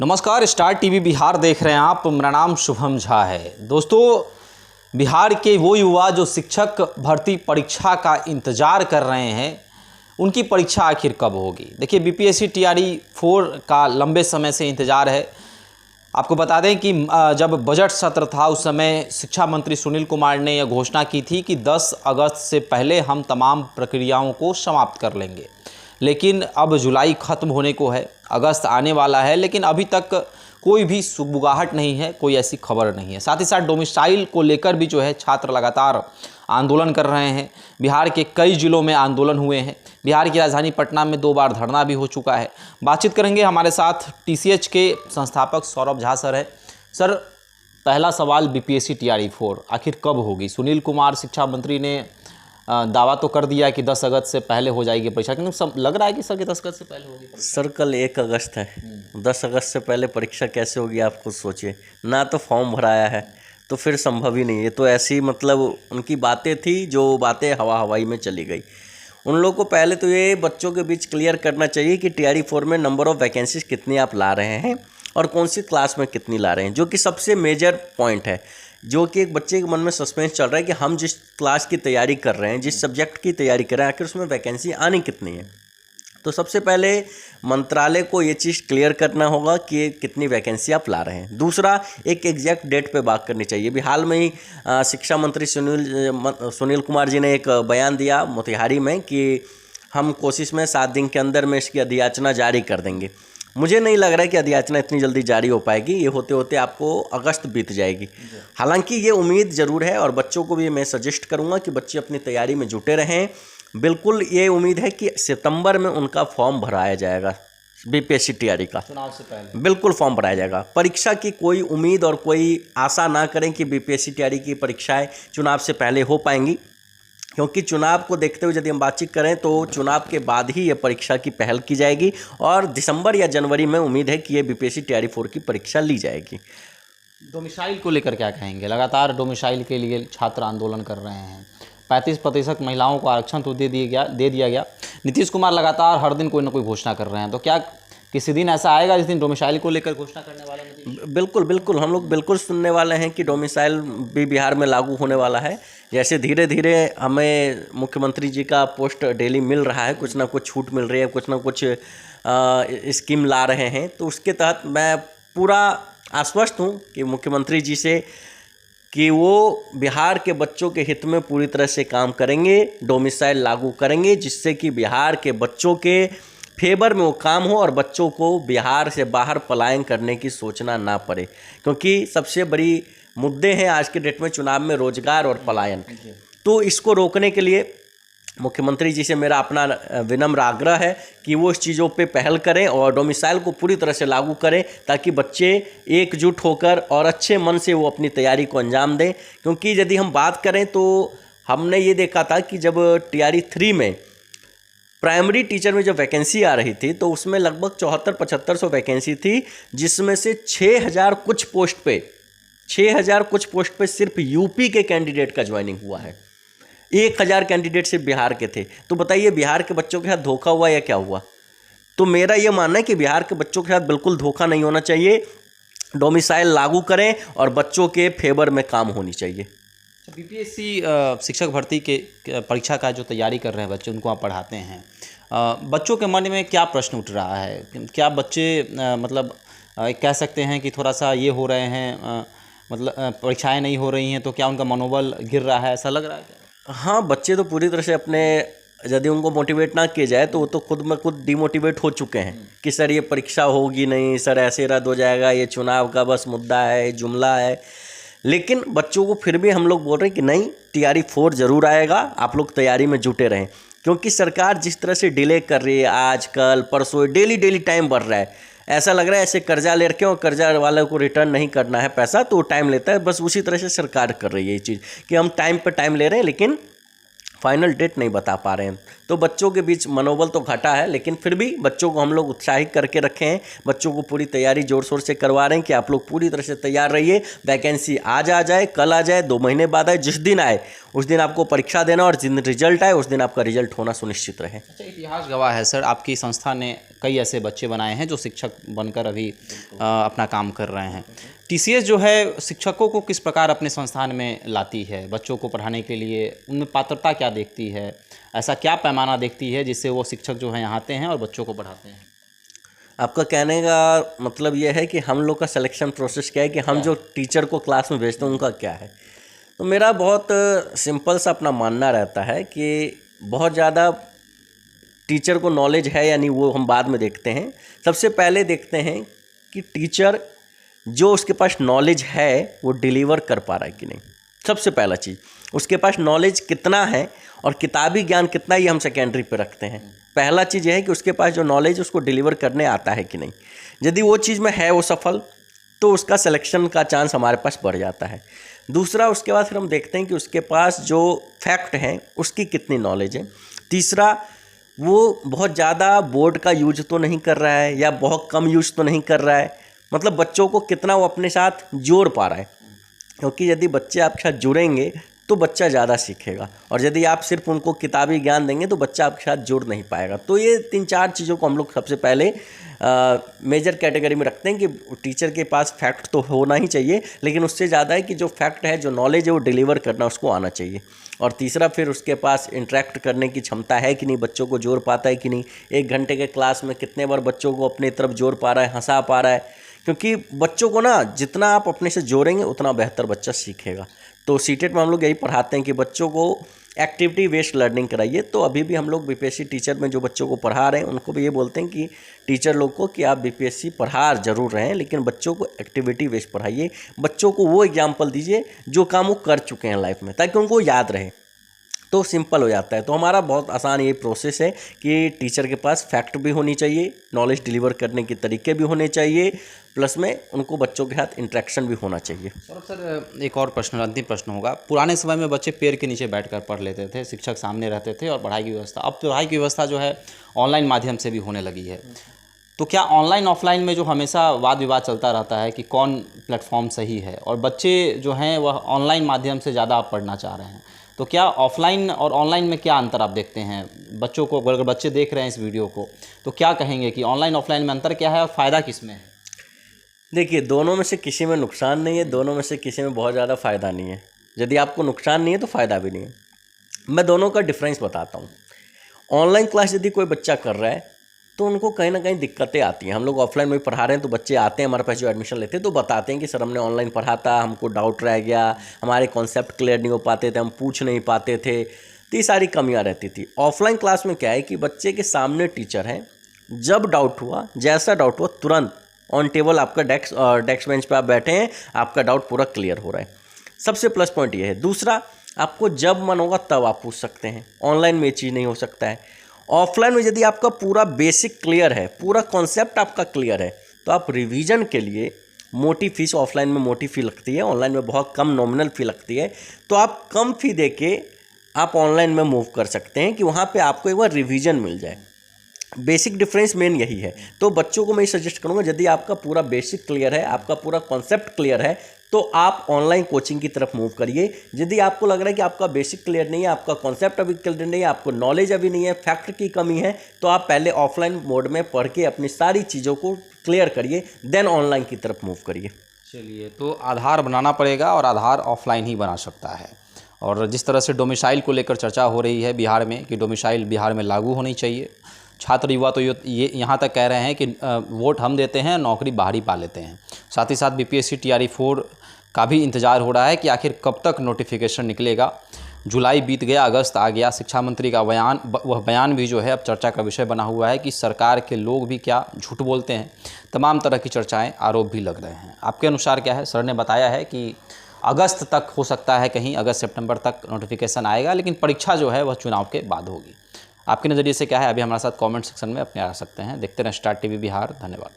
नमस्कार, star TV Bihar देख रहे हैं आप। मेरा नाम शुभम झा है। दोस्तों, बिहार के वो युवा जो शिक्षक भर्ती परीक्षा का इंतज़ार कर रहे हैं, उनकी परीक्षा आखिर कब होगी। देखिए, बीपीएससी टीआरई 4 का लंबे समय से इंतज़ार है। आपको बता दें कि जब बजट सत्र था उस समय शिक्षा मंत्री सुनील कुमार ने यह घोषणा की थी कि 10 अगस्त से पहले हम तमाम प्रक्रियाओं को समाप्त कर लेंगे। लेकिन अब जुलाई ख़त्म होने को है, अगस्त आने वाला है, लेकिन अभी तक कोई भी सुगबुगाहट नहीं है, कोई ऐसी खबर नहीं है। साथ ही साथ डोमिसाइल को लेकर भी जो है छात्र लगातार आंदोलन कर रहे हैं। बिहार के कई ज़िलों में आंदोलन हुए हैं। बिहार की राजधानी पटना में 2 बार धरना भी हो चुका है। बातचीत करेंगे, हमारे साथ टीसीएच के संस्थापक सौरभ झा सर है। सर, पहला सवाल, बीपीएससी टीआरई 4 आखिर कब होगी। सुनील कुमार शिक्षा मंत्री ने दावा तो कर दिया कि 10 अगस्त से पहले हो जाएगी परीक्षा, किंतु सब लग रहा है कि सर कि 10 अगस्त से पहले होगी परीक्षा। सर, कल 1 अगस्त है। 10 अगस्त से पहले परीक्षा कैसे होगी, आप खुद सोचिए। ना तो फॉर्म भराया है, तो फिर संभव ही नहीं है। तो ऐसी मतलब उनकी बातें थी, जो बातें हवा हवाई में चली गई। उन लोगों को पहले तो ये बच्चों के बीच क्लियर करना चाहिए कि टीआरई 4 में नंबर ऑफ़ वैकेंसीज कितनी आप ला रहे हैं और कौन सी क्लास में कितनी ला रहे हैं, जो कि सबसे मेजर पॉइंट है। जो कि एक बच्चे के मन में सस्पेंस चल रहा है कि हम जिस क्लास की तैयारी कर रहे हैं, जिस सब्जेक्ट की तैयारी कर रहे हैं, आखिर उसमें वैकेंसी आनी कितनी है। तो सबसे पहले मंत्रालय को ये चीज़ क्लियर करना होगा कि कितनी वैकेंसी आप ला रहे हैं। दूसरा, एक एग्जैक्ट डेट पे बात करनी चाहिए। अभी हाल में ही शिक्षा मंत्री सुनील कुमार जी ने एक बयान दिया मोतिहारी में कि हम कोशिश में 7 दिन के अंदर में इसकी अधियाचना जारी कर देंगे। मुझे नहीं लग रहा है कि अधियाचना इतनी जल्दी जारी हो पाएगी। ये होते होते आपको अगस्त बीत जाएगी। हालांकि ये उम्मीद ज़रूर है और बच्चों को भी मैं सजेस्ट करूंगा कि बच्चे अपनी तैयारी में जुटे रहें। बिल्कुल ये उम्मीद है कि सितंबर में उनका फॉर्म भराया जाएगा, बीपीएससी टीआरई का चुनाव से पहले बिल्कुल फॉर्म भराया जाएगा। परीक्षा की कोई उम्मीद और कोई आशा ना करें कि बीपीएससी टीआरई की परीक्षाएँ चुनाव से पहले हो पाएंगी, क्योंकि चुनाव को देखते हुए यदि हम बातचीत करें तो चुनाव के बाद ही ये परीक्षा की पहल की जाएगी और दिसंबर या जनवरी में उम्मीद है कि ये बीपीएससी टीआरई 4 की परीक्षा ली जाएगी। डोमिसाइल को लेकर क्या कहेंगे। लगातार डोमिसाइल के लिए छात्र आंदोलन कर रहे हैं। 35% महिलाओं को आरक्षण तो दे दिया गया। नीतीश कुमार लगातार हर दिन कोई ना कोई घोषणा कर रहे हैं, तो क्या किसी दिन ऐसा आएगा जिस दिन डोमिसाइल को लेकर घोषणा करने वाले हैं? बिल्कुल बिल्कुल, हम लोग बिल्कुल सुनने वाले हैं कि डोमिसाइल भी बिहार में लागू होने वाला है। जैसे धीरे धीरे हमें मुख्यमंत्री जी का पोस्ट डेली मिल रहा है, कुछ ना कुछ छूट मिल रही है, कुछ ना कुछ स्कीम ला रहे हैं, तो उसके तहत मैं पूरा आश्वस्त हूँ कि मुख्यमंत्री जी से कि वो बिहार के बच्चों के हित में पूरी तरह से काम करेंगे, डोमिसाइल लागू करेंगे, जिससे कि बिहार के बच्चों के फेवर में वो काम हो और बच्चों को बिहार से बाहर पलायन करने की सोचना ना पड़े। क्योंकि सबसे बड़ी मुद्दे हैं आज के डेट में चुनाव में रोजगार और पलायन। तो इसको रोकने के लिए मुख्यमंत्री जी से मेरा अपना विनम्र आग्रह है कि वो इस चीज़ों पे पहल करें और डोमिसाइल को पूरी तरह से लागू करें, ताकि बच्चे एकजुट होकर और अच्छे मन से वो अपनी तैयारी को अंजाम दें। क्योंकि यदि हम बात करें तो हमने ये देखा था कि जब टीआरई 3 में प्राइमरी टीचर में जब वैकेंसी आ रही थी तो उसमें लगभग 74-75 वैकेंसी थी, जिसमें से 6000 कुछ पोस्ट पे सिर्फ यूपी के कैंडिडेट का ज्वाइनिंग हुआ है। 1000 कैंडिडेट सिर्फ बिहार के थे। तो बताइए, बिहार के बच्चों के साथ धोखा हुआ या क्या हुआ? तो मेरा ये मानना है कि बिहार के बच्चों के साथ बिल्कुल धोखा नहीं होना चाहिए। डोमिसाइल लागू करें और बच्चों के फेवर में काम होनी चाहिए। बीपीएससी शिक्षक भर्ती के परीक्षा का जो तैयारी कर रहे हैं बच्चे, उनको आप पढ़ाते हैं, बच्चों के मन में क्या प्रश्न उठ रहा है? क्या बच्चे कह सकते हैं कि थोड़ा सा ये हो रहे हैं, परीक्षाएं नहीं हो रही हैं, तो क्या उनका मनोबल गिर रहा है, ऐसा लग रहा है क्या? हाँ, बच्चे तो पूरी तरह से अपने, यदि उनको मोटिवेट ना किया जाए तो वो तो खुद में खुद डिमोटिवेट हो चुके हैं कि सर ये परीक्षा होगी नहीं, सर ऐसे रद्द हो जाएगा, ये चुनाव का बस मुद्दा है, जुमला है। लेकिन बच्चों को फिर भी हम लोग बोल रहे हैं कि नहीं, टीआरई 4 ज़रूर आएगा, आप लोग तैयारी में जुटे रहें। क्योंकि सरकार जिस तरह से डिले कर रही है, आज कल परसों डेली टाइम बढ़ रहा है। ऐसा लग रहा है ऐसे कर्जा ले रखे और कर्जा वालों को रिटर्न नहीं करना है पैसा, तो वो टाइम लेता है। बस उसी तरह से सरकार कर रही है ये चीज़ कि हम टाइम पे टाइम ले रहे हैं, लेकिन फाइनल डेट नहीं बता पा रहे हैं। तो बच्चों के बीच मनोबल तो घटा है, लेकिन फिर भी बच्चों को हम लोग उत्साहित करके रखे हैं। बच्चों को पूरी तैयारी जोर शोर से करवा रहे हैं कि आप लोग पूरी तरह से तैयार रहिए। वैकेंसी आज आ जाए, कल आ जाए, 2 महीने बाद आए, जिस दिन आए उस दिन आपको परीक्षा देना और जिस दिन रिजल्ट आए उस दिन आपका रिजल्ट होना सुनिश्चित रहे। अच्छा, इतिहास गवाह है सर, आपकी संस्था ने कई ऐसे बच्चे बनाए हैं जो शिक्षक बनकर अभी अपना काम कर रहे हैं। टीसीएस जो है शिक्षकों को किस प्रकार अपने संस्थान में लाती है बच्चों को पढ़ाने के लिए? उनमें पात्रता क्या देखती है? ऐसा क्या पैमाना देखती है जिससे वो शिक्षक जो हैं यहाँ आते हैं और बच्चों को पढ़ाते हैं? आपका कहने का मतलब ये है कि हम लोग का सिलेक्शन प्रोसेस क्या है, कि हम जो टीचर को क्लास में भेजते हैं उनका क्या है? तो मेरा बहुत सिंपल सा अपना मानना रहता है कि बहुत ज़्यादा टीचर को नॉलेज है या नहीं वो हम बाद में देखते हैं। सबसे पहले देखते हैं कि टीचर जो उसके पास नॉलेज है वो डिलीवर कर पा रहा है कि नहीं। सबसे पहला चीज़, उसके पास नॉलेज कितना है और किताबी ज्ञान कितना, ये हम सेकेंडरी पे रखते हैं। पहला चीज़ ये है कि उसके पास जो नॉलेज उसको डिलीवर करने आता है कि नहीं। यदि वो चीज़ में है वो सफल, तो उसका सिलेक्शन का चांस हमारे पास बढ़ जाता है। दूसरा, उसके बाद फिर हम देखते हैं कि उसके पास जो फैक्ट हैं उसकी कितनी नॉलेज है। तीसरा, वो बहुत ज़्यादा बोर्ड का यूज तो नहीं कर रहा है या बहुत कम यूज तो नहीं कर रहा है, मतलब बच्चों को कितना वो अपने साथ जोड़ पा रहा है। क्योंकि यदि बच्चे आपके साथ जुड़ेंगे तो बच्चा ज़्यादा सीखेगा, और यदि आप सिर्फ उनको किताबी ज्ञान देंगे तो बच्चा आपके साथ जुड़ नहीं पाएगा। तो ये 3-4 चीज़ों को हम लोग सबसे पहले मेजर कैटेगरी में रखते हैं कि टीचर के पास फैक्ट तो होना ही चाहिए, लेकिन उससे ज़्यादा है कि जो फैक्ट है, जो नॉलेज है, वो डिलीवर करना उसको आना चाहिए। और तीसरा, फिर उसके पास इंटरेक्ट करने की क्षमता है कि नहीं, बच्चों को जोड़ पाता है कि नहीं। 1 घंटे के क्लास में कितने बार बच्चों को अपनी तरफ जोड़ पा रहा है, हंसा पा रहा है। क्योंकि बच्चों को ना जितना आप अपने से जोड़ेंगे उतना बेहतर बच्चा सीखेगा। तो सीटेट में हम लोग यही पढ़ाते हैं कि बच्चों को एक्टिविटी बेस्ड लर्निंग कराइए। तो अभी भी हम लोग बीपीएससी टीचर में जो बच्चों को पढ़ा रहे हैं उनको भी ये बोलते हैं कि टीचर लोग को कि आप बीपीएससी पढ़ा जरूर रहे हैं, लेकिन बच्चों को एक्टिविटी बेस्ड पढ़ाइए। बच्चों को वो एग्जाम्पल दीजिए जो काम वो कर चुके हैं लाइफ में, ताकि उनको याद रहे। तो सिंपल हो जाता है। तो हमारा बहुत आसान ये प्रोसेस है कि टीचर के पास फैक्ट भी होनी चाहिए, नॉलेज डिलीवर करने के तरीके भी होने चाहिए, प्लस में उनको बच्चों के साथ इंटरेक्शन भी होना चाहिए। सर एक और प्रश्न, अंतिम प्रश्न होगा। पुराने समय में बच्चे पेड़ के नीचे बैठकर पढ़ लेते थे, शिक्षक सामने रहते थे और पढ़ाई की व्यवस्था, अब पढ़ाई की व्यवस्था जो है ऑनलाइन माध्यम से भी होने लगी है। तो क्या ऑनलाइन ऑफलाइन में जो हमेशा वाद विवाद चलता रहता है कि कौन प्लेटफॉर्म सही है, और बच्चे जो हैं वह ऑनलाइन माध्यम से ज़्यादा आप पढ़ना चाह रहे हैं, तो क्या ऑफलाइन और ऑनलाइन में क्या अंतर आप देखते हैं? बच्चों को, अगर बच्चे देख रहे हैं इस वीडियो को, तो क्या कहेंगे कि ऑनलाइन ऑफलाइन में अंतर क्या है और फ़ायदा किस में है? देखिए, दोनों में से किसी में नुकसान नहीं है, दोनों में से किसी में बहुत ज़्यादा फ़ायदा नहीं है। यदि आपको नुकसान नहीं है तो फ़ायदा भी नहीं है। मैं दोनों का डिफरेंस बताता हूँ। ऑनलाइन क्लास यदि कोई बच्चा कर रहा है तो उनको कहीं ना कहीं दिक्कतें आती हैं। हम लोग ऑफलाइन में पढ़ा रहे हैं तो बच्चे आते हैं हमारे पास, जो एडमिशन लेते हैं तो बताते हैं कि सर हमने ऑनलाइन पढ़ा था, हमको डाउट रह गया, हमारे कॉन्सेप्ट क्लियर नहीं हो पाते थे, हम पूछ नहीं पाते थे, तो ये सारी कमियां रहती थी। ऑफलाइन क्लास में क्या है कि बच्चे के सामने टीचर हैं, जब डाउट हुआ, जैसा डाउट हुआ, तुरंत ऑन टेबल आपका डेस्क बेंच पर आप बैठे हैं, आपका डाउट पूरा क्लियर हो रहा है। सबसे प्लस पॉइंट ये है। दूसरा, आपको जब मन होगा तब आप पूछ सकते हैं। ऑनलाइन में ये चीज़ नहीं हो सकता है। ऑफलाइन में यदि आपका पूरा बेसिक क्लियर है, पूरा कॉन्सेप्ट आपका क्लियर है, तो आप रिवीजन के लिए मोटी फीस, ऑफलाइन में मोटी फ़ी लगती है, ऑनलाइन में बहुत कम नॉमिनल फ़ी लगती है, तो आप कम फ़ी दे के आप ऑनलाइन में मूव कर सकते हैं कि वहाँ पे आपको एक बार रिवीजन मिल जाए। बेसिक डिफरेंस मेन यही है। तो बच्चों को मैं सजेस्ट करूँगा, यदि आपका पूरा बेसिक क्लियर है, आपका पूरा कॉन्सेप्ट क्लियर है, तो आप ऑनलाइन कोचिंग की तरफ मूव करिए। यदि आपको लग रहा है कि आपका बेसिक क्लियर नहीं है, आपका कॉन्सेप्ट अभी क्लियर नहीं है, आपको नॉलेज अभी नहीं है, फैक्ट की कमी है, तो आप पहले ऑफलाइन मोड में पढ़ के अपनी सारी चीज़ों को क्लियर करिए, देन ऑनलाइन की तरफ मूव करिए। चलिए, तो आधार बनाना पड़ेगा और आधार ऑफलाइन ही बना सकता है। और जिस तरह से डोमिसाइल को लेकर चर्चा हो रही है बिहार में कि डोमिसाइल बिहार में लागू होनी चाहिए, छात्र युवा तो ये यहाँ तक कह रहे हैं कि वोट हम देते हैं, नौकरी बाहर ही पा लेते हैं। साथ ही साथ बीपीएससी TRE-4 का भी इंतज़ार हो रहा है कि आखिर कब तक नोटिफिकेशन निकलेगा। जुलाई बीत गया, अगस्त आ गया। शिक्षा मंत्री का वह बयान भी जो है अब चर्चा का विषय बना हुआ है कि सरकार के लोग भी क्या झूठ बोलते हैं। तमाम तरह की चर्चाएं, आरोप भी लग रहे हैं। आपके अनुसार क्या है? सर ने बताया है कि अगस्त तक हो सकता है, कहीं अगस्त सितंबर तक नोटिफिकेशन आएगा, लेकिन परीक्षा जो है वह चुनाव के बाद होगी। आपके नज़रिए से क्या है? अभी हमारे साथ कमेंट सेक्शन में अपने आ सकते हैं। देखते रहें स्टार TV बिहार। धन्यवाद।